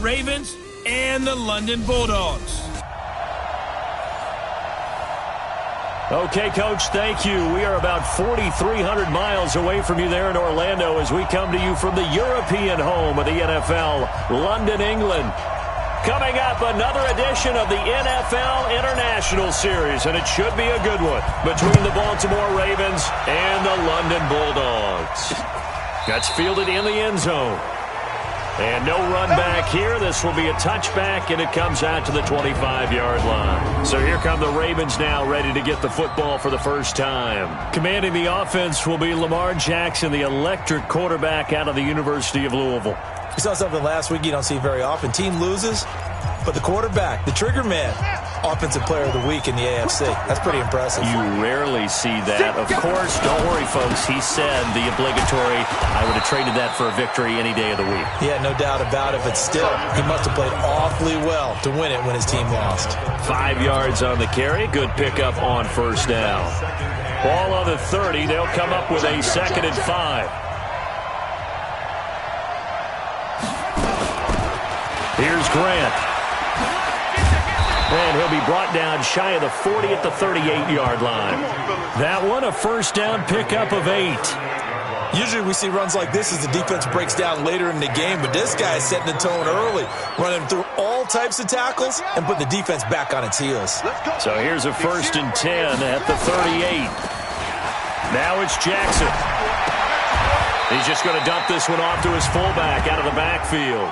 Ravens and the London Bulldogs. Okay, Coach, thank you. We are about 4,300 miles away from you there in Orlando as we come to you from the European home of the NFL, London, England. Coming up, another edition of the NFL International Series, and it should be a good one between the Baltimore Ravens and the London Bulldogs. That's fielded in the end zone. And no run back here. This will be a touchback, and it comes out to the 25-yard line. So here come the Ravens now, ready to get the football for the first time. Commanding the offense will be Lamar Jackson, the electric quarterback out of the University of Louisville. We saw something last week you don't see very often. Team loses, but the quarterback, the trigger man, offensive player of the week in the AFC. That's pretty impressive. You rarely see that. Of course, don't worry, folks. He said the obligatory, I would have traded that for a victory any day of the week. Yeah, no doubt about it, but still, he must have played awfully well to win it when his team lost. 5 yards on the carry. Good pickup on first down. Ball on the 30. They'll come up with a 2nd and 5. Here's Grant. And he'll be brought down shy of the 40 at the 38-yard line. That one, a first down pickup of 8. Usually we see runs like this as the defense breaks down later in the game, but this guy is setting the tone early, running through all types of tackles and putting the defense back on its heels. So here's a 1st and 10 at the 38. Now it's Jackson. He's just going to dump this one off to his fullback out of the backfield.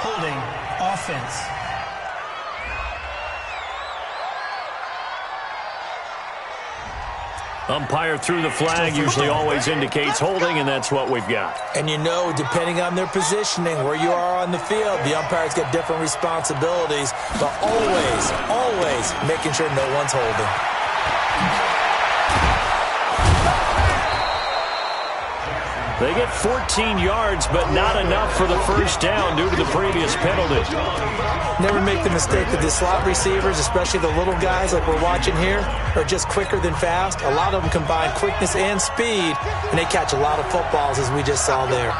Holding offense. Umpire through the flag usually always indicates holding, and that's what we've got. And you know, depending on their positioning, where you are on the field, the umpires get different responsibilities, but always making sure no one's holding. They get 14 yards, but not enough for the first down due to the previous penalty. Never make the mistake that the slot receivers, especially the little guys like we're watching here, are just quicker than fast. A lot of them combine quickness and speed, and they catch a lot of footballs, as we just saw there.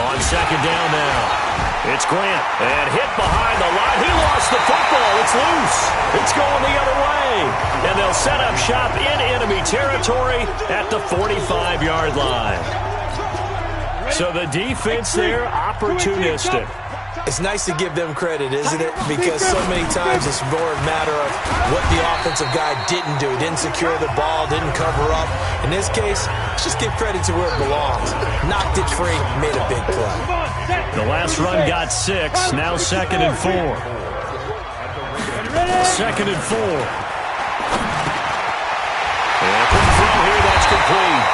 On 2nd down now. It's Grant, and hit behind the line. He lost the football. It's loose. It's going the other way. And they'll set up shop in enemy territory at the 45-yard line. So the defense there, opportunistic. It's nice to give them credit, isn't it? Because so many times it's more a matter of what the offensive guy didn't do. He didn't secure the ball, didn't cover up. In this case, let's just give credit to where it belongs. Knocked it free, made a big play. The last run got 6. Now 2nd and 4. 2nd and 4. And quick throw here, that's complete.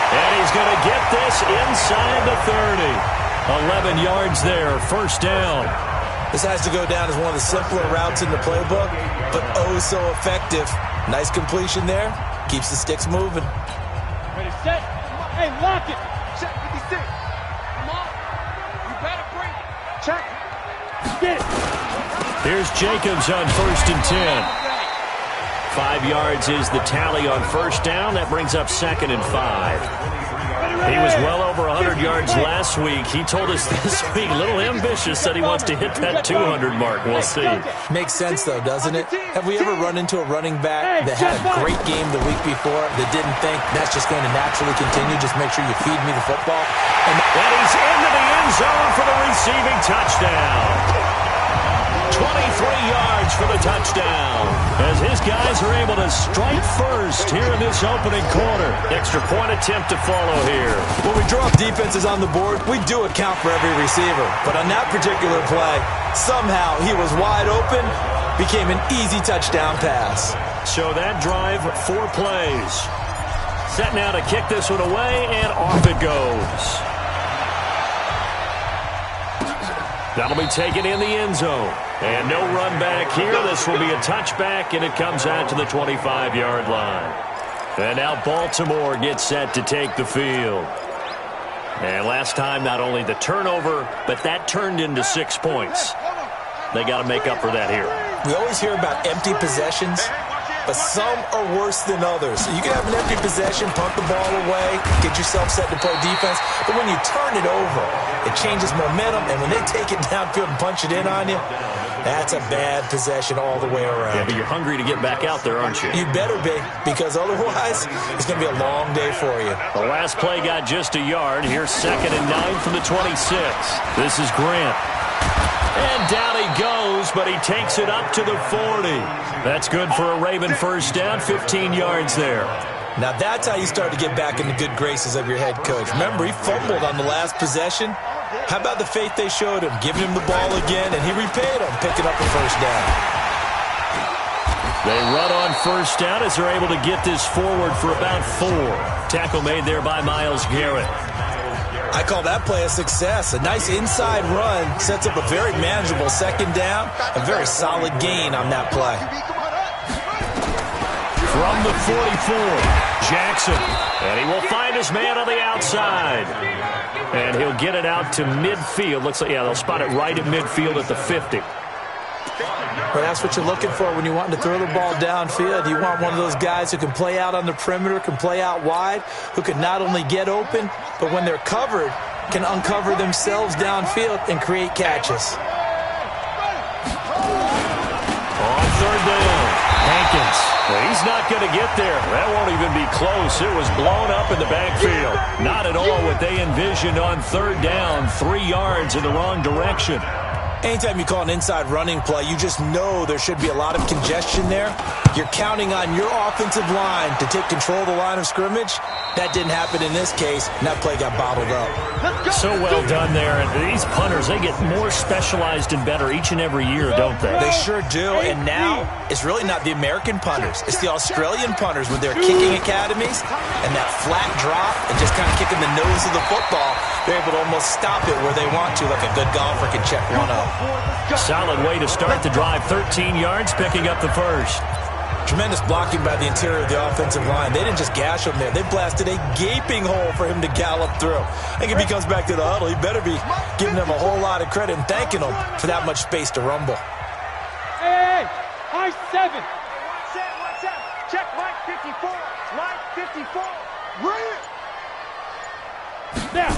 And he's going to get this inside the 30. 11 yards there, first down. This has to go down as one of the simpler routes in the playbook, but oh so effective. Nice completion there. Keeps the sticks moving. Ready, set. Hey, lock it. Check 56. Come on. You better bring it. Check. Get it. Here's Jacobs on 1st and 10. 5 yards is the tally on first down. That brings up 2nd and 5. He was well over 100 yards last week. He told us this week, a little ambitious, said he wants to hit that 200 mark. We'll see. Makes sense, though, doesn't it? Have we ever run into a running back that had a great game the week before that didn't think that's just going to naturally continue? Just make sure you feed me the football. And he's into the end zone for the receiving touchdown. 23 yards for the touchdown as his guys are able to strike first here in this opening quarter. Extra point attempt to follow here. When we drop defenses on the board, we do account for every receiver. But on that particular play, somehow he was wide open, became an easy touchdown pass. So that drive, 4 plays. Set now to kick this one away, and off it goes. That'll be taken in the end zone. And no run back here. This will be a touchback, and it comes out to the 25-yard line. And now Baltimore gets set to take the field. And last time, not only the turnover, but that turned into 6 points. They got to make up for that here. We always hear about empty possessions. but some are worse than others. So you can have an empty possession, punt the ball away, get yourself set to play defense, but when you turn it over, it changes momentum, and when they take it downfield and punch it in on you, that's a bad possession all the way around. Yeah, but you're hungry to get back out there, aren't you? You better be, because otherwise, it's going to be a long day for you. The last play got just a yard. Here's 2nd and 9 from the 26. This is Grant. And down he goes, but he takes it up to the 40. That's good for a Raven first down, 15 yards there. Now that's how you start to get back in the good graces of your head coach. Remember, he fumbled on the last possession. How about the faith they showed him, giving him the ball again, and he repaid him, picking up the first down. They run on first down as they're able to get this forward for about 4. Tackle made there by Myles Garrett. I call that play a success. A nice inside run sets up a very manageable second down, a very solid gain on that play. From the 44, Jackson. And he will find his man on the outside. And he'll get it out to midfield. Looks like, yeah, they'll spot it right at midfield at the 50. Well, that's what you're looking for when you want to throw the ball downfield. You want one of those guys who can play out on the perimeter, can play out wide, who can not only get open, but when they're covered, can uncover themselves downfield and create catches. On third down, Hankins. Well, he's not going to get there. That won't even be close. It was blown up in the backfield. Not at all what they envisioned on third down. 3 yards in the wrong direction. Anytime you call an inside running play, you just know there should be a lot of congestion there. You're counting on your offensive line to take control of the line of scrimmage. That didn't happen in this case, and that play got bottled up. So well done there. And these punters, they get more specialized and better each and every year, don't they? They sure do. And now, it's really not the American punters. It's the Australian punters with their kicking academies and that flat drop and just kind of kicking the nose of the football. They're able to almost stop it where they want to, like a good golfer can check one up. Solid way to start the drive. 13 yards, picking up the first. Tremendous blocking by the interior of the offensive line. They didn't just gash him there. They blasted a gaping hole for him to gallop through. I think if he comes back to the huddle, he better be giving them a whole lot of credit and thanking them for that much space to rumble. Hey, high 7. Watch out. Check Mike 54. Mike 54. Bring it. Now.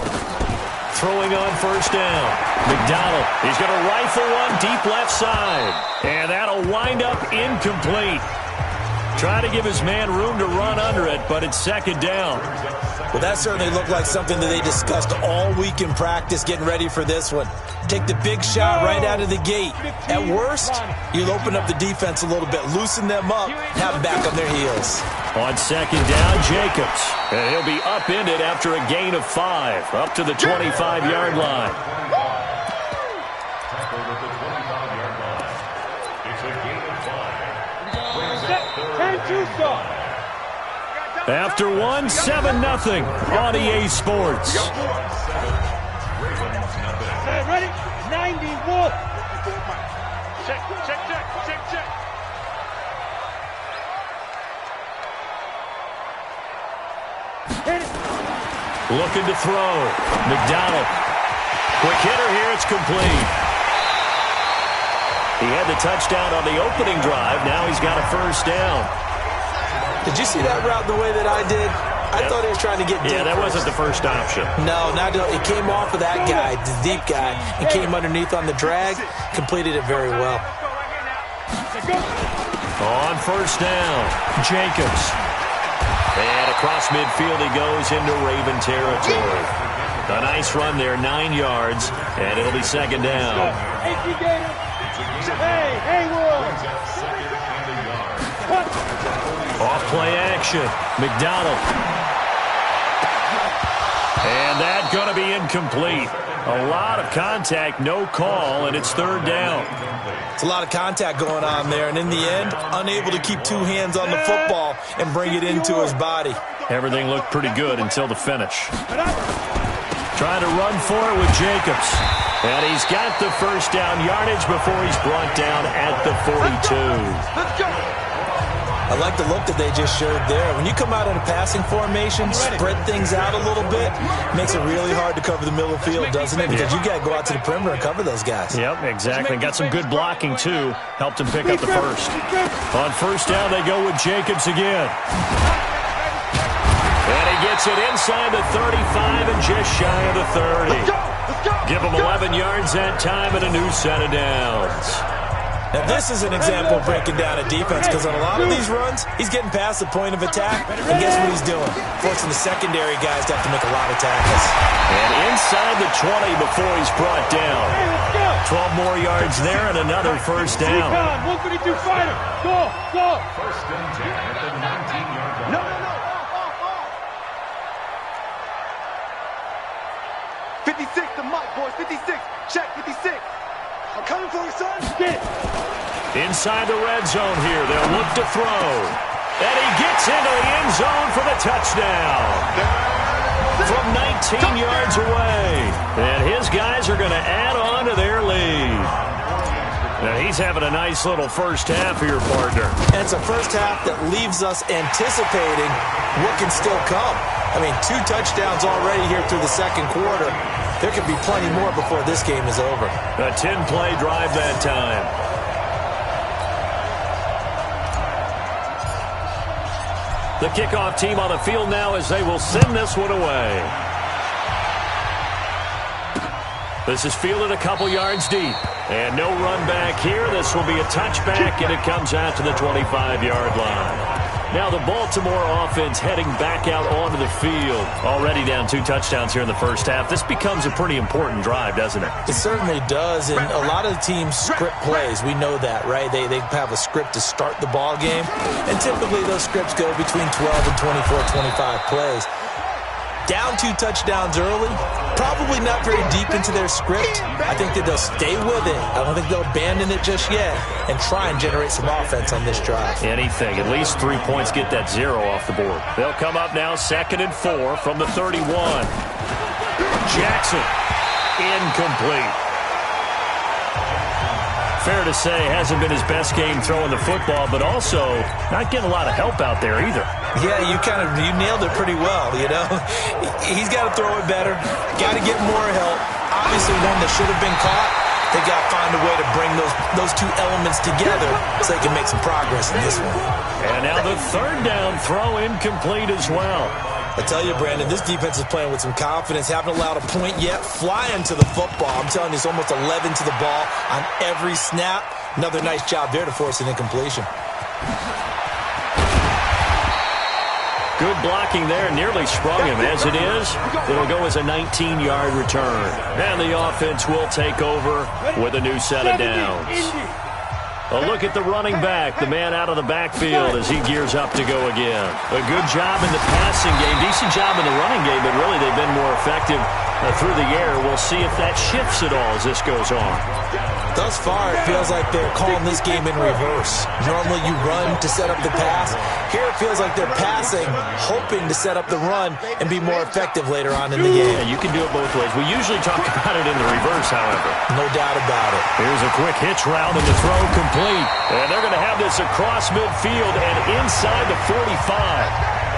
Throwing on first down. McDonald, he's going to rifle one deep left side. And that'll wind up incomplete. Trying to give his man room to run under it, but it's second down. Well, that certainly looked like something that they discussed all week in practice getting ready for this one. Take the big shot right out of the gate. At worst, you'll open up the defense a little bit, loosen them up, have them back on their heels. On second down, Jacobs. And he'll be upended after a gain of 5, up to the 25-yard line. After 1, 7-0 on EA Sports. Ready? 91. Check. Hit it. Looking to throw. McDonald. Quick hitter here. It's complete. He had the touchdown on the opening drive. Now he's got a first down. Did you see that route the way that I did? I thought he was trying to get deep. Yeah, that wasn't the first option. No, it came off of that guy, the deep guy, and came underneath on the drag, completed it very well. On first down, Jacobs. And across midfield he goes into Raven territory. A nice run there, 9 yards, and it'll be second down. Off play action, McDonald. And that's going to be incomplete. A lot of contact, no call, and it's third down. It's a lot of contact going on there, and in the end, unable to keep 2 hands on the football and bring it into his body. Everything looked pretty good until the finish. Trying to run for it with Jacobs. And he's got the first down yardage before he's brought down at the 42. I like the look that they just showed there. When you come out in a passing formation, spread things out a little bit, makes it really hard to cover the middle of the field, doesn't it? Because you got to go out to the perimeter and cover those guys. Yep, exactly. Got some good blocking, too. Helped him pick up the first. On first down, they go with Jacobs again. And he gets it inside the 35 and just shy of the 30. Give him 11 yards that time and a new set of downs. Now, this is an example of breaking down a defense, because on a lot of these runs, he's getting past the point of attack, and guess what he's doing? Forcing the secondary guys to have to make a lot of tackles. And inside the 20 before he's brought down. 12 more yards there and another first down. 152 fighter. Go. First and 10 at the 19-yard line. No. 56 to Mike, boys. 56. Check, 56. I'm coming for you, son. Get it. Inside the red zone here. They'll look to throw. And he gets into the end zone for the touchdown. From 19 yards away. And his guys are going to add on to their lead. Now he's having a nice little first half here, partner. And it's a first half that leaves us anticipating what can still come. I mean, 2 touchdowns already here through the second quarter. There could be plenty more before this game is over. A 10-play drive that time. The kickoff team on the field now as they will send this one away. This is fielded a couple yards deep. And no run back here. This will be a touchback, and it comes out to the 25-yard line. Now the Baltimore offense heading back out onto the field. Already down 2 touchdowns here in the first half. This becomes a pretty important drive, doesn't it? It certainly does, and a lot of the teams script plays. We know that, right? They have a script to start the ball game, and typically those scripts go between 12 and 24, 25 plays. Down 2 touchdowns early, probably not very deep into their script. I think that they'll stay with it. I don't think they'll abandon it just yet and try and generate some offense on this drive. Anything. At least 3 points get that 0 off the board. They'll come up now 2nd and 4 from the 31. Jackson, incomplete. Fair to say, hasn't been his best game throwing the football, but also not getting a lot of help out there either. Yeah, you nailed it pretty well, you know. He's got to throw it better, got to get more help. Obviously, one that should have been caught, they got to find a way to bring those 2 elements together so they can make some progress in this one. And now the 3rd down throw incomplete as well. I tell you, Brandon, this defense is playing with some confidence. Haven't allowed a point yet. Flying to the football. I'm telling you, it's almost 11 to the ball on every snap. Another nice job there to force an incompletion. Good blocking there. Nearly sprung him. As it is, it'll go as a 19-yard return. And the offense will take over with a new set of downs. A look at the running back, the man out of the backfield as he gears up to go again. A good job in the passing game, decent job in the running game, but really they've been more effective through the air. We'll see if that shifts at all as this goes on. Thus far, it feels like they're calling this game in reverse. Normally you run to set up the pass. Here it feels like they're passing, hoping to set up the run and be more effective later on in the game. Yeah, you can do it both ways. We usually talk about it in the reverse, however. No doubt about it. Here's a quick hitch route and the throw complete. And they're going to have this across midfield and inside the 45.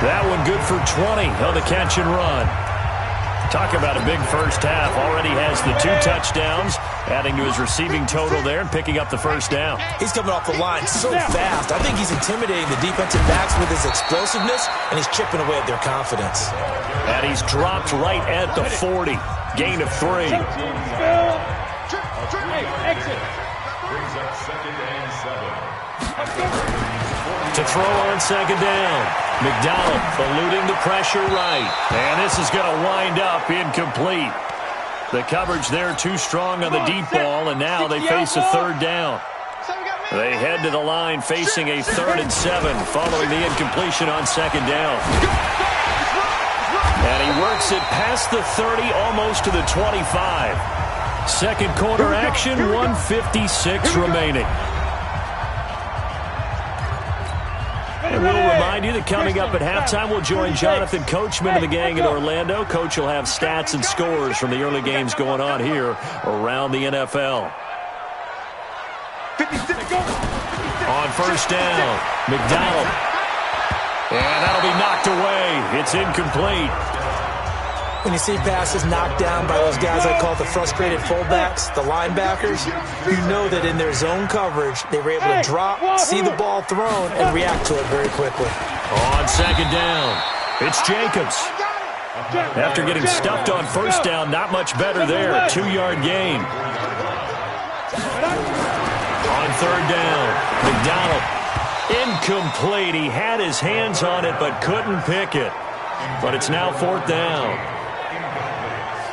That one good for 20 on the catch and run. Talk about a big first half. Already has the 2 touchdowns, adding to his receiving total there and picking up the first down. He's coming off the line so fast. I think he's intimidating the defensive backs with his explosiveness, and he's chipping away at their confidence. And he's dropped right at the 40. Gain of 3. Exit. Brings up 2nd and 7. To throw on 2nd down. McDonald eluding the pressure right. And this is going to wind up incomplete. The coverage there too strong on the deep ball, and now they face a 3rd down. They head to the line facing a 3rd and 7 following the incompletion on 2nd down. And he works it past the 30, almost to the 25. Second quarter action, 1:56 remaining. And we'll remind you that coming up at halftime, we'll join Jonathan Coachman of the gang in Orlando. Coach will have stats and scores from the early games going on here around the NFL. On first down, McDonald. And that'll be knocked away. It's incomplete. When you see passes knocked down by those guys I call the frustrated fullbacks, the linebackers, you know that in their zone coverage, they were able to drop, see the ball thrown, and react to it very quickly. On second down, it's Jacobs. After getting stuffed on first down, not much better there. 2-yard gain. On third down, McDonald. Incomplete. He had his hands on it but couldn't pick it. But it's now fourth down.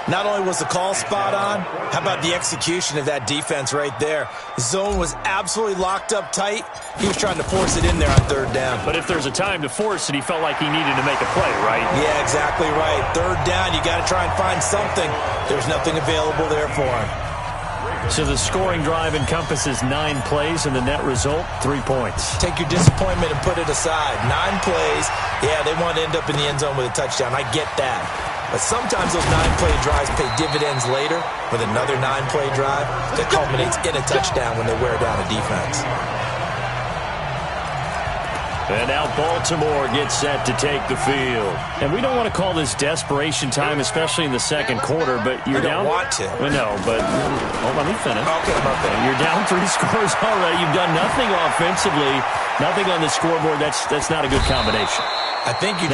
Not only was the call spot on, how about the execution of that defense right there? The zone was absolutely locked up tight. He was trying to force it in there on third down. But if there's a time to force it, he felt like he needed to make a play, right? Yeah, exactly right. Third down, you got to try and find something. There's nothing available there for him. So the scoring drive encompasses 9 plays, and the net result, 3 points. Take your disappointment and put it aside. 9 plays. Yeah, they want to end up in the end zone with a touchdown. I get that. But sometimes those 9-play drives pay dividends later with another 9-play drive that culminates in a touchdown when they wear down a defense. And now Baltimore gets set to take the field. And we don't want to call this desperation time, especially in the second quarter, but you're down. I don't want to. Well, no, but let me finish. Okay, I'm up there. You're down 3 scores already. You've done nothing offensively, nothing on the scoreboard. That's not a good combination. I think you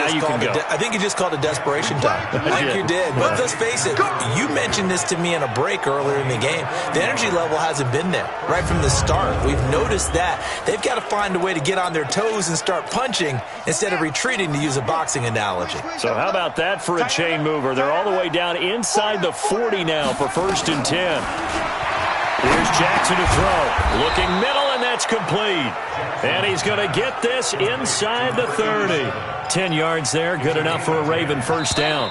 just called it desperation time. I think you did. But let's face it, you mentioned this to me in a break earlier in the game. The energy level hasn't been there right from the start. We've noticed that. They've got to find a way to get on their toes and start punching instead of retreating, to use a boxing analogy. So how about that for a chain mover? They're all the way down inside the 40 now for 1st and 10. Here's Jackson to throw. Looking middle, and that's complete. And he's going to get this inside the 30. 10 yards there, good enough for a Raven first down.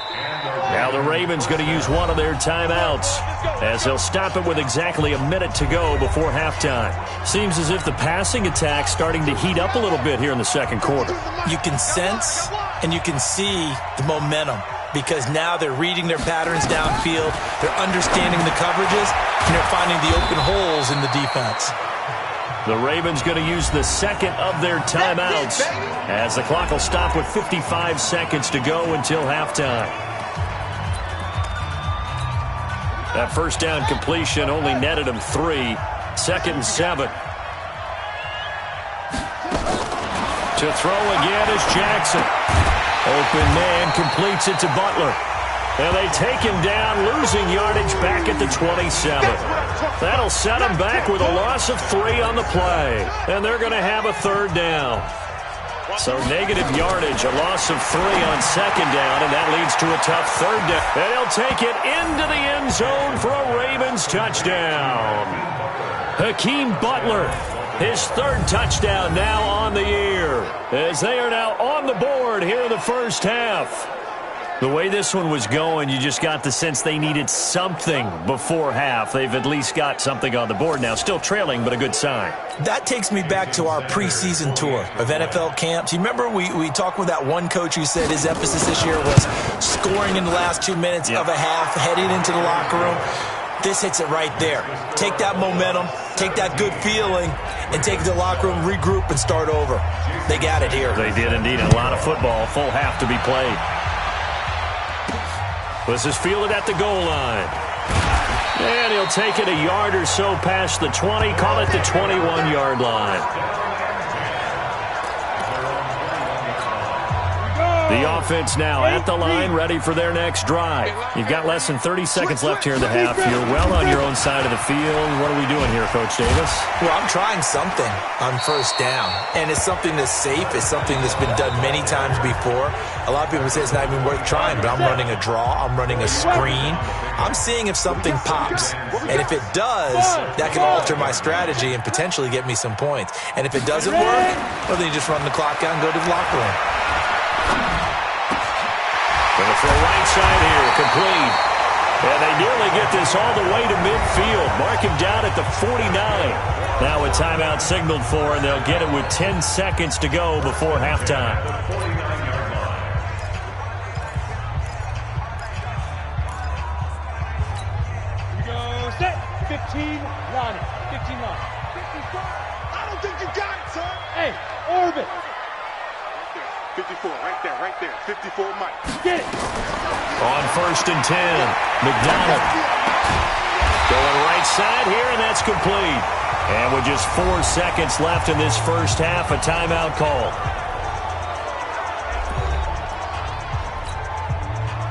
Now the Ravens going to use one of their timeouts as they'll stop it with exactly a minute to go before halftime. Seems as if the passing attack's starting to heat up a little bit here in the second quarter. You can sense and you can see the momentum, because now they're reading their patterns downfield, they're understanding the coverages, and they're finding the open holes in the defense. The Ravens going to use the second of their timeouts as the clock will stop with 55 seconds to go until halftime. That first down completion only netted him 3. 2nd and 7. To throw again is Jackson. Open man completes it to Butler. And they take him down, losing yardage back at the 27. That'll set him back with a loss of 3 on the play. And they're going to have a third down. So negative yardage, a loss of 3 on second down, and that leads to a tough third down. And he'll take it into the end zone for a Ravens touchdown. Hakeem Butler, his 3rd touchdown now on the year, as they are now on the board here in the first half. The way this one was going, you just got the sense they needed something before half. They've at least got something on the board now. Still trailing, but a good sign. That takes me back to our preseason tour of NFL camps. You remember we talked with that one coach who said his emphasis this year was scoring in the last 2 minutes of a half, heading into the locker room. This hits it right there. Take that momentum, take that good feeling, and take it to the locker room, regroup, and start over. They got it here. They did indeed. A lot of football, full half to be played. This is fielded at the goal line. And he'll take it a yard or so past the 20, call it the 21-yard line. The offense now at the line, ready for their next drive. You've got less than 30 seconds left here in the half. You're well on your own side of the field. What are we doing here, Coach Davis? Well, I'm trying something on first down, and it's something that's safe. It's something that's been done many times before. A lot of people say it's not even worth trying, but I'm running a draw. I'm running a screen. I'm seeing if something pops, and if it does, that can alter my strategy and potentially get me some points. And if it doesn't work, well, then you just run the clock out and go to the locker room. Going to throw right side here, complete. And they nearly get this all the way to midfield. Mark him down at the 49. Now a timeout signaled for, and they'll get it with 10 seconds to go before halftime. Go set. 15 line. 15 line. 55. don't think you got it, son. Hey, orbit. 54, right there. 54, Mike. Get it. On 1st and 10, McDonald. Going right side here, and that's complete. And with just 4 seconds left in this first half, a timeout call.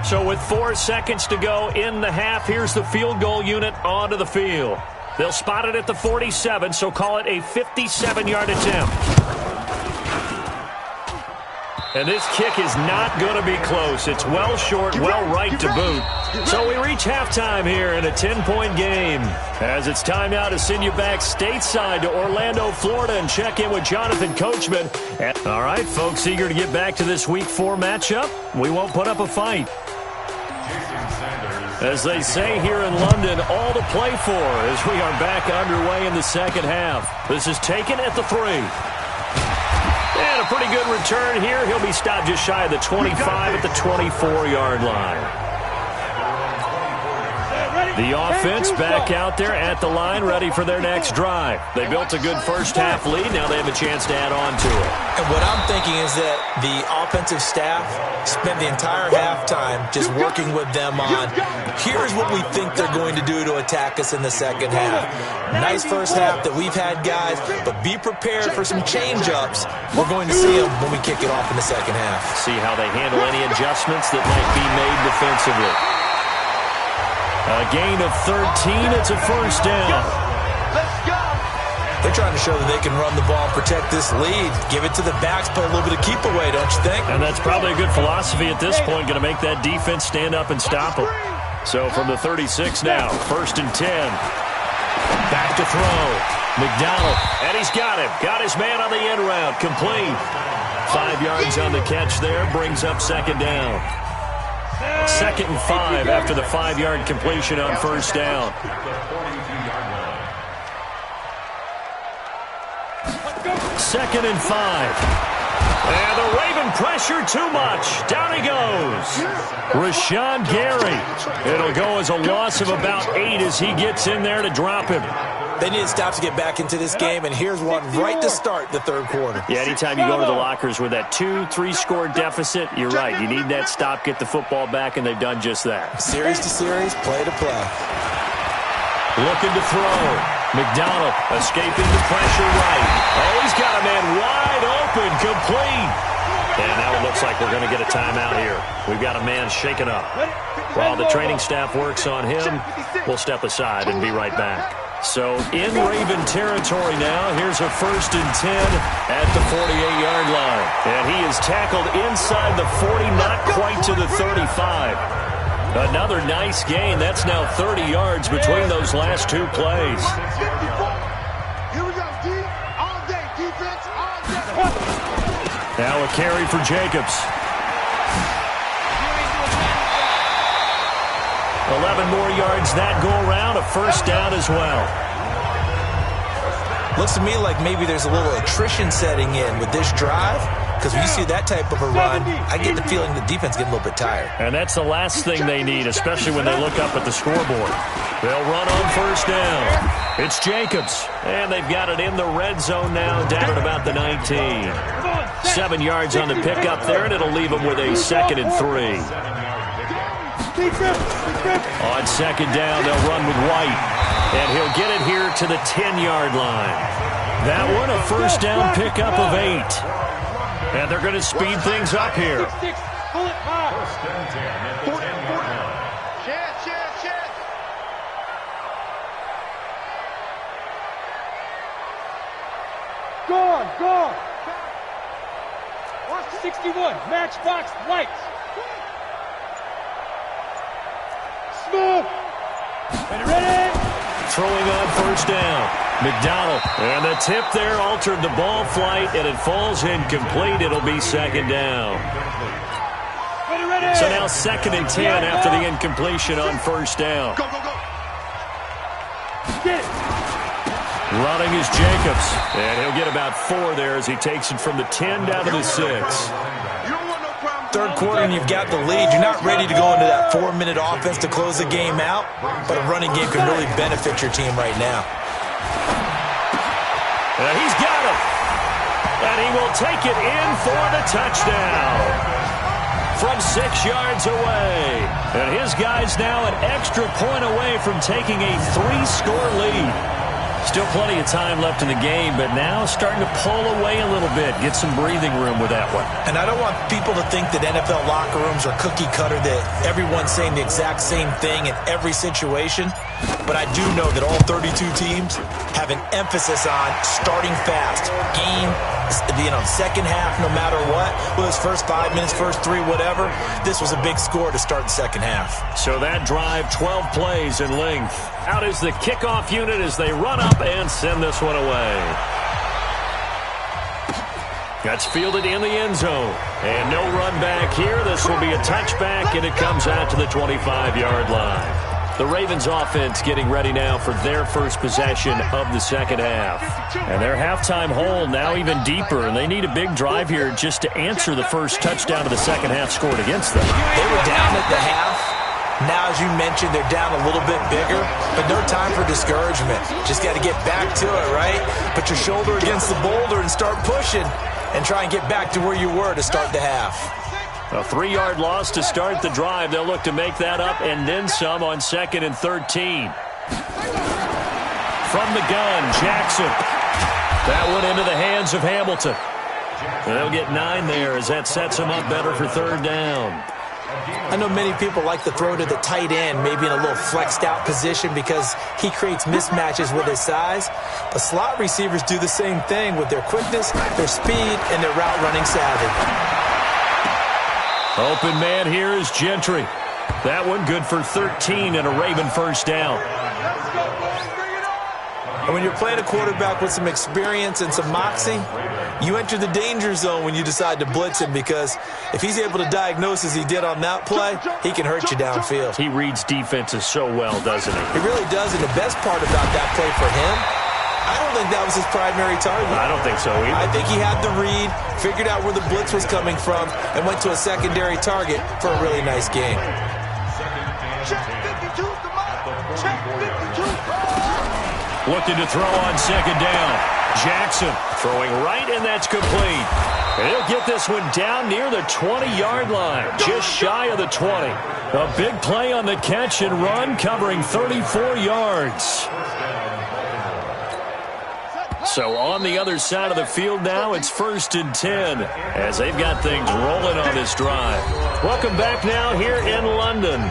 So with 4 seconds to go in the half, here's the field goal unit onto the field. They'll spot it at the 47, so call it a 57-yard attempt. And this kick is not going to be close. It's well short, well right to boot. So we reach halftime here in a 10-point game. As it's time now to send you back stateside to Orlando, Florida, and check in with Jonathan Coachman. All right, folks, eager to get back to this Week 4 matchup? We won't put up a fight. As they say here in London, all to play for as we are back underway in the second half. This is taken at the 3. And a pretty good return here. He'll be stopped just shy of the 25 at the 24-yard line. The offense back out there at the line, ready for their next drive. They built a good first-half lead. Now they have a chance to add on to it. And what I'm thinking is that the offensive staff spent the entire halftime just working with them on, here's what we think they're going to do to attack us in the second half. Nice first half that we've had, guys, but be prepared for some change-ups. We're going to see them when we kick it off in the second half. See how they handle any adjustments that might be made defensively. A gain of 13. It's a first down. Let's go. They're trying to show that they can run the ball and protect this lead. Give it to the backs, play a little bit of keep away, don't you think? And that's probably a good philosophy at this point, going to make that defense stand up and stop them. So from the 36 now, 1st and 10. Back to throw. McDonald, and he's got him. Got his man on the end route, complete. 5 yards on the catch there, brings up second down. 2nd and 5 after the 5-yard completion on first down. 2nd and 5. And the Raven pressure too much. Down he goes. Rashawn Gary. It'll go as a loss of about 8 as he gets in there to drop him. They need to stop to get back into this game, and here's one right to start the third quarter. Yeah, anytime you go to the lockers with that 2-3-score deficit, you're right. You need that stop, get the football back, and they've done just that. Series to series, play to play. Looking to throw. McDonald escaping the pressure right. Oh, he's got a man wide open, complete. And now it looks like we're going to get a timeout here. We've got a man shaken up. While the training staff works on him, we'll step aside and be right back. So in Raven territory now, here's a 1st and 10 at the 48-yard line. And he is tackled inside the 40, not quite to the 35. Another nice gain. That's now 30 yards between those last 2 plays. Here we go, D. All day, defense, all day. Now a carry for Jacobs. 11 more yards that go around, a first down as well. Looks to me like maybe there's a little attrition setting in with this drive, because when you see that type of a run, I get the feeling the defense getting a little bit tired. And that's the last thing they need, especially when they look up at the scoreboard. They'll run on first down. It's Jacobs, and they've got it in the red zone now, down at about the 19. 7 yards on the pickup there, and it'll leave them with a 2nd and 3. On second down, they'll run with White. And he'll get it here to the 10-yard line. That one, a first down pickup of 8. And they're going to speed things up here. Pull it high. 40. Chance. Gone. Watch 61. Matchbox lights. Smooth. Ready. Throwing on first down. McDonald. And the tip there altered the ball flight, and it falls incomplete. It'll be second down. So now 2nd and 10 after the incompletion on first down. Go. Get it. Running is Jacobs. And he'll get about 4 there as he takes it from the 10 down to the 6. Third quarter and you've got the lead. You're not ready to go into that 4-minute offense to close the game out, but a running game can really benefit your team right now. And he's got him. And he will take it in for the touchdown. From 6 yards away. And his guy's now an extra point away from taking a 3-score lead. Still plenty of time left in the game, but now starting to pull away a little bit. Get some breathing room with that one. And I don't want people to think that NFL locker rooms are cookie cutter, that everyone's saying the exact same thing in every situation. But I do know that all 32 teams have an emphasis on starting fast. Game, second half, no matter what. Well, his first 5 minutes, first 3, whatever. This was a big score to start the second half. So that drive, 12 plays in length. Out is the kickoff unit as they run up and send this one away. That's fielded in the end zone. And no run back here. This will be a touchback, and it comes out to the 25-yard line. The Ravens offense getting ready now for their first possession of the second half. And their halftime hole now even deeper, and they need a big drive here just to answer the first touchdown of the second half scored against them. They were down at the half. Now, as you mentioned, they're down a little bit bigger, but no time for discouragement. Just got to get back to it, right? Put your shoulder against the boulder and start pushing and try and get back to where you were to start the half. A 3-yard loss to start the drive. They'll look to make that up and then some on 2nd and 13. From the gun, Jackson. That one into the hands of Hamilton. They'll get 9 there as that sets them up better for 3rd down. I know many people like to throw to the tight end, maybe in a little flexed out position because he creates mismatches with his size. But slot receivers do the same thing with their quickness, their speed, and their route running savvy. Open man here is Gentry. That one good for 13 and a Raven first down. And when you're playing a quarterback with some experience and some moxie, you enter the danger zone when you decide to blitz him, because if he's able to diagnose as he did on that play, he can hurt you downfield. He reads defenses so well, doesn't he? He really does, and the best part about that play for him, I don't think that was his primary target. I don't think so either. I think he had the read, figured out where the blitz was coming from, and went to a secondary target for a really nice game. Looking to throw on 2nd down. Jackson throwing right, and that's complete. And he'll get this one down near the 20-yard line, just shy of the 20. A big play on the catch and run, covering 34 yards. So on the other side of the field now, it's 1st and 10 as they've got things rolling on this drive. Welcome back now here in London.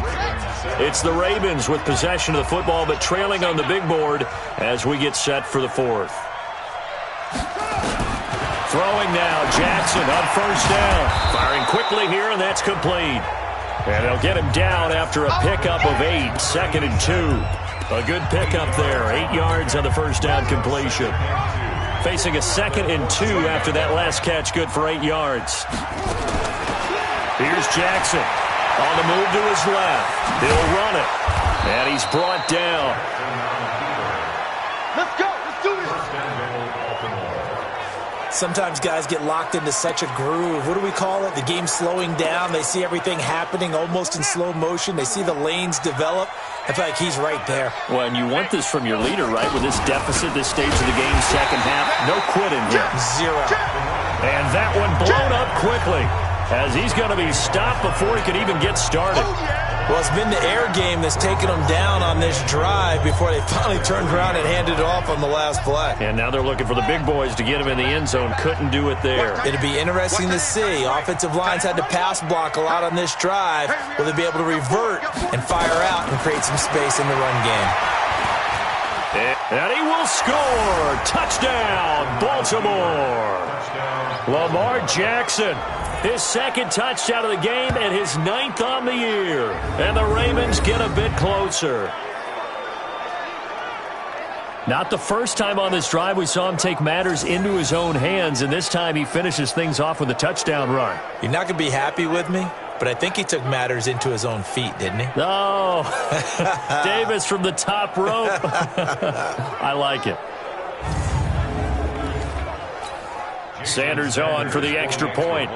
It's the Ravens with possession of the football, but trailing on the big board as we get set for the 4th. Throwing now, Jackson on 1st down. Firing quickly here, and that's complete. And they'll get him down after a pickup of 8, 2nd and 2. A good pickup there, 8 yards on the first down completion. Facing a 2nd and 2 after that last catch, good for 8 yards. Here's Jackson on the move to his left. He'll run it, and he's brought down. Let's go. Let's do this. Sometimes guys get locked into such a groove. What do we call it? The game slowing down. They see everything happening almost in slow motion. They see the lanes develop. I feel like he's right there. Well, and you want this from your leader, right? With this deficit, this stage of the game, second half, no quitting here. 0. And that one blown up quickly as he's going to be stopped before he can even get started. Well, it's been the air game that's taken them down on this drive before they finally turned around and handed it off on the last play. And now they're looking for the big boys to get him in the end zone. Couldn't do it there. It'll be interesting to see. Offensive lines had to pass block a lot on this drive. Will they be able to revert and fire out and create some space in the run game? And he will score. Touchdown, Baltimore. Lamar Jackson. His 2nd touchdown of the game and his 9th on the year. And the Ravens get a bit closer. Not the first time on this drive we saw him take matters into his own hands, and this time he finishes things off with a touchdown run. You're not going to be happy with me, but I think he took matters into his own feet, didn't he? Oh, Davis from the top rope. I like it. Sanders on for the extra point.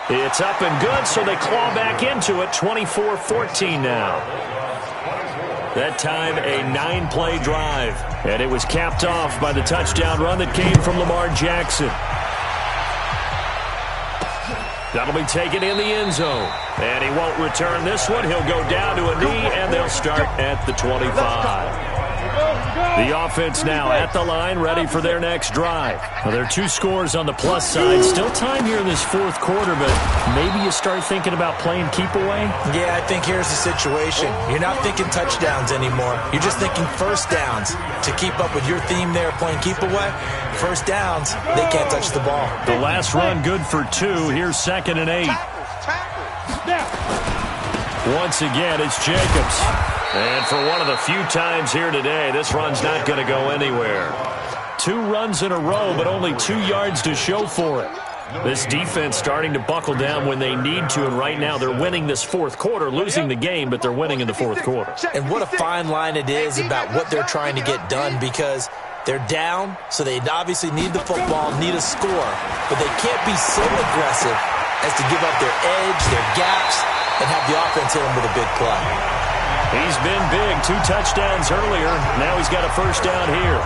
It's up and good, so they claw back into it, 24-14 now. That time a 9-play drive. And it was capped off by the touchdown run that came from Lamar Jackson. That'll be taken in the end zone. And he won't return this one. He'll go down to a knee, and they'll start at the 25. The offense now at the line, ready for their next drive. Well, there are 2 scores on the plus side. Still time here in this fourth quarter, but maybe you start thinking about playing keep away? Yeah, I think here's the situation. You're not thinking touchdowns anymore. You're just thinking first downs. To keep up with your theme there, playing keep away, first downs, they can't touch the ball. The last run good for 2. Here's 2nd and 8. Once again, it's Jacobs. And for one of the few times here today, this run's not going to go anywhere. 2 runs in a row, but only 2 yards to show for it. This defense starting to buckle down when they need to, and right now they're winning this fourth quarter, losing the game, but they're winning in the fourth quarter. And what a fine line it is about what they're trying to get done, because they're down, so they obviously need the football, need a score, but they can't be so aggressive as to give up their edge, their gaps, and have the offense hit them with a big play. He's been big. 2 touchdowns earlier. Now he's got a first down here.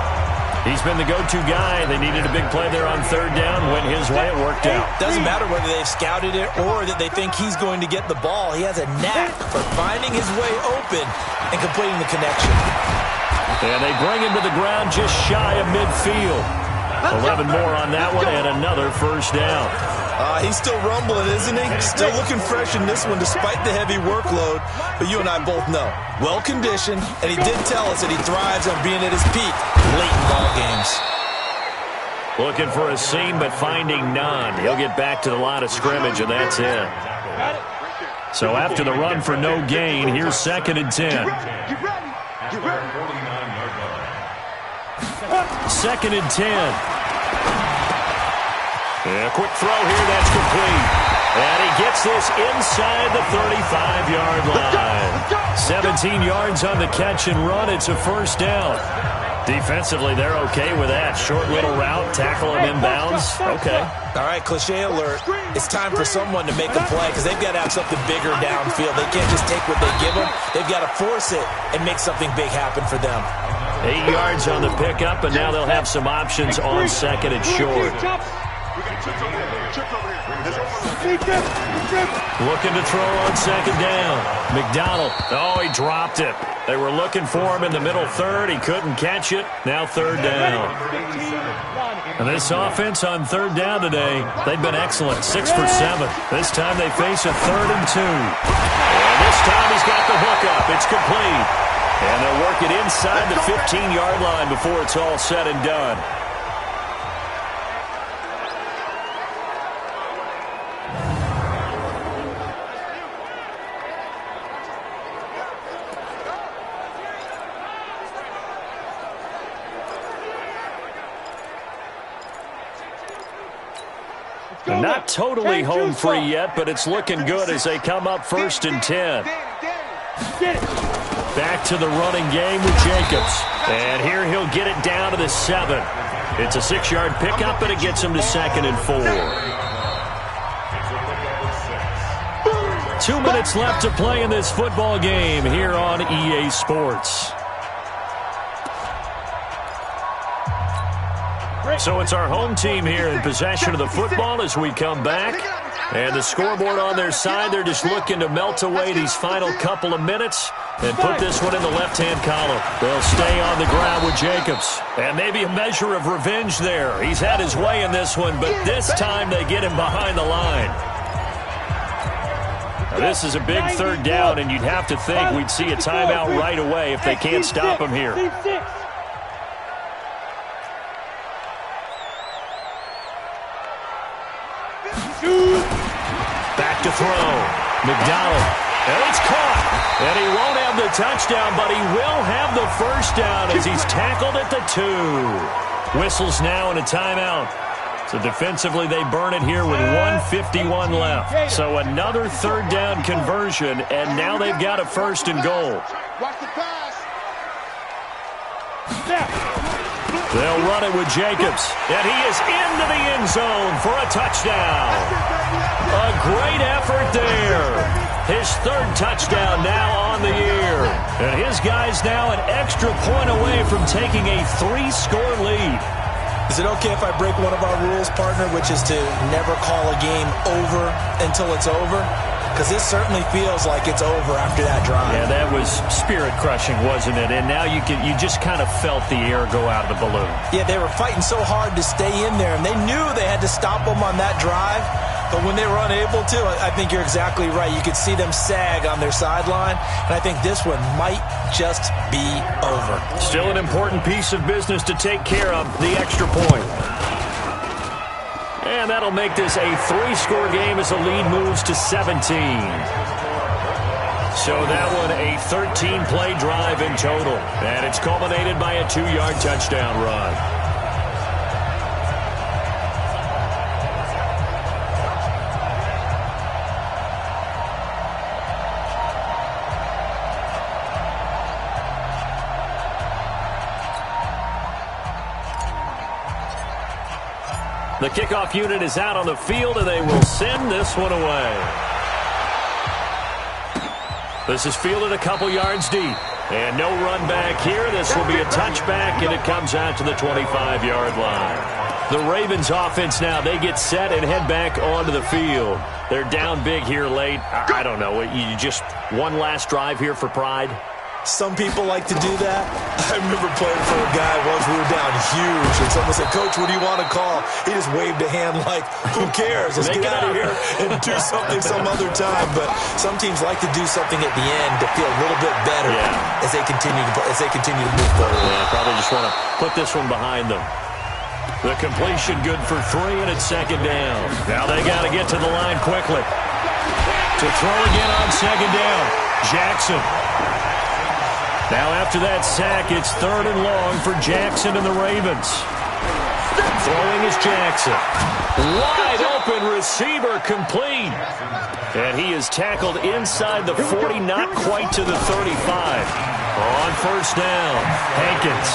He's been the go-to guy. They needed a big play there on 3rd down. Went his way. It worked out. Doesn't matter whether they've scouted it or that they think he's going to get the ball. He has a knack for finding his way open and completing the connection. And they bring him to the ground just shy of midfield. 11 more on that one and another first down. He's still rumbling, isn't he? Still looking fresh in this one despite the heavy workload. But you and I both know, well-conditioned, and he did tell us that he thrives on being at his peak late in ball games. Looking for a seam, but finding none. He'll get back to the line of scrimmage, and that's it. So after the run for no gain, here's 2nd and 10. 2nd and 10. And a quick throw here, that's complete. And he gets this inside the 35-yard line. 17 yards on the catch and run. It's a first down. Defensively, they're okay with that. Short little route, tackle him inbounds. Okay. All right, cliche alert. It's time for someone to make a play because they've got to have something bigger downfield. They can't just take what they give them. They've got to force it and make something big happen for them. 8 yards on the pickup, and now they'll have some options on 2nd and short. Looking to throw on 2nd down. McDonald. Oh, he dropped it. They were looking for him in the middle 3rd. He couldn't catch it. Now 3rd down. And this offense on 3rd down today, they've been excellent. 6 for 7. This time they face a 3rd and 2. And this time he's got the hook up. It's complete. And they'll work it inside the 15-yard line before it's all said and done. Not totally home free yet, but it's looking good as they come up 1st and 10. Back to the running game with Jacobs. And here he'll get it down to the 7. It's a 6-yard pickup, and it gets him to 2nd and 4. 2 minutes left to play in this football game here on EA Sports. So it's our home team here in possession of the football as we come back. And the scoreboard on their side, they're just looking to melt away these final couple of minutes and put this one in the left-hand column. They'll stay on the ground with Jacobs. And maybe a measure of revenge there. He's had his way in this one, but this time they get him behind the line. Now, this is a big 3rd down, and you'd have to think we'd see a timeout right away if they can't stop him here. Back to throw. McDonald. And it's caught. And he won't have the touchdown, but he will have the first down as he's tackled at the 2. Whistles now and a timeout. So defensively, they burn it here with 1:51 left. So another 3rd down conversion, and now they've got a 1st and goal. They'll run it with Jacobs. And he is into the end zone for a touchdown. A great effort there. His 3rd touchdown now on the year. And his guys now an extra point away from taking a 3-score lead. Is it okay if I break one of our rules, partner, which is to never call a game over until it's over? Because this certainly feels like it's over after that drive. Yeah, that was spirit-crushing, wasn't it? And now you just kind of felt the air go out of the balloon. Yeah, they were fighting so hard to stay in there, and they knew they had to stop them on that drive. But when they were unable to, I think you're exactly right. You could see them sag on their sideline, and I think this one might just be over. Still an important piece of business to take care of, the extra point. And that'll make this a 3-score game as the lead moves to 17. So that one a 13-play drive in total. And it's culminated by a 2-yard touchdown run. The kickoff unit is out on the field, and they will send this one away. This is fielded a couple yards deep. And no run back here. This will be a touchback, and it comes out to the 25-yard line. The Ravens offense now, they get set and head back onto the field. They're down big here late. I don't know. You just one last drive here for pride? Some people like to do that. I remember playing for a guy once. We were down huge, and someone said, "Coach, what do you want to call?" He just waved a hand like, "Who cares? Let's get out of here and do something some other time." But some teams like to do something at the end to feel a little bit better as they continue to move forward. Yeah, probably just want to put this one behind them. The completion good for 3, and it's second down. Now they got to get to the line quickly. To throw again on second down, Jackson. Now after that sack, it's 3rd and long for Jackson and the Ravens. Throwing is Jackson. Wide open receiver complete. And he is tackled inside the 40, not quite to the 35. On first down, Hankins.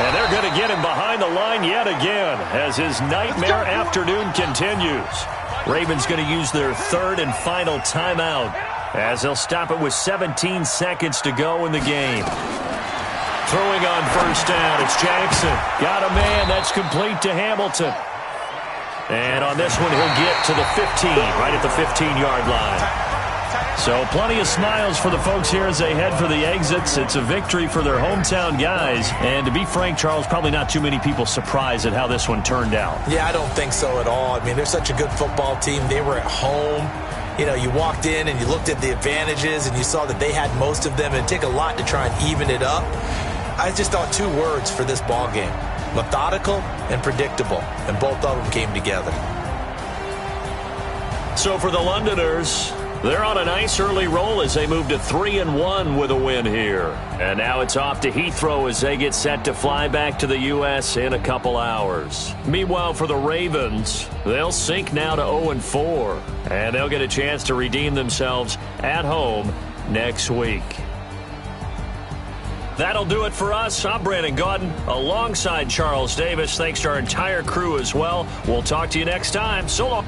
And they're going to get him behind the line yet again as his nightmare afternoon continues. Ravens going to use their 3rd and final timeout, as they'll stop it with 17 seconds to go in the game. Throwing on first down, it's Jackson. Got a man, that's complete to Hamilton. And on this one, he'll get to the 15, right at the 15-yard line. So plenty of smiles for the folks here as they head for the exits. It's a victory for their hometown guys. And to be frank, Charles, probably not too many people surprised at how this one turned out. Yeah, I don't think so at all. I mean, they're such a good football team. They were at home. You know, you walked in and you looked at the advantages and you saw that they had most of them. And it'd take a lot to try and even it up. I just thought 2 words for this ball game: methodical and predictable. And both of them came together. So for the Londoners, they're on a nice early roll as they move to 3-1 with a win here. And now it's off to Heathrow as they get set to fly back to the U.S. in a couple hours. Meanwhile, for the Ravens, they'll sink now to 0-4. And they'll get a chance to redeem themselves at home next week. That'll do it for us. I'm Brandon Gaudin alongside Charles Davis. Thanks to our entire crew as well. We'll talk to you next time. So long.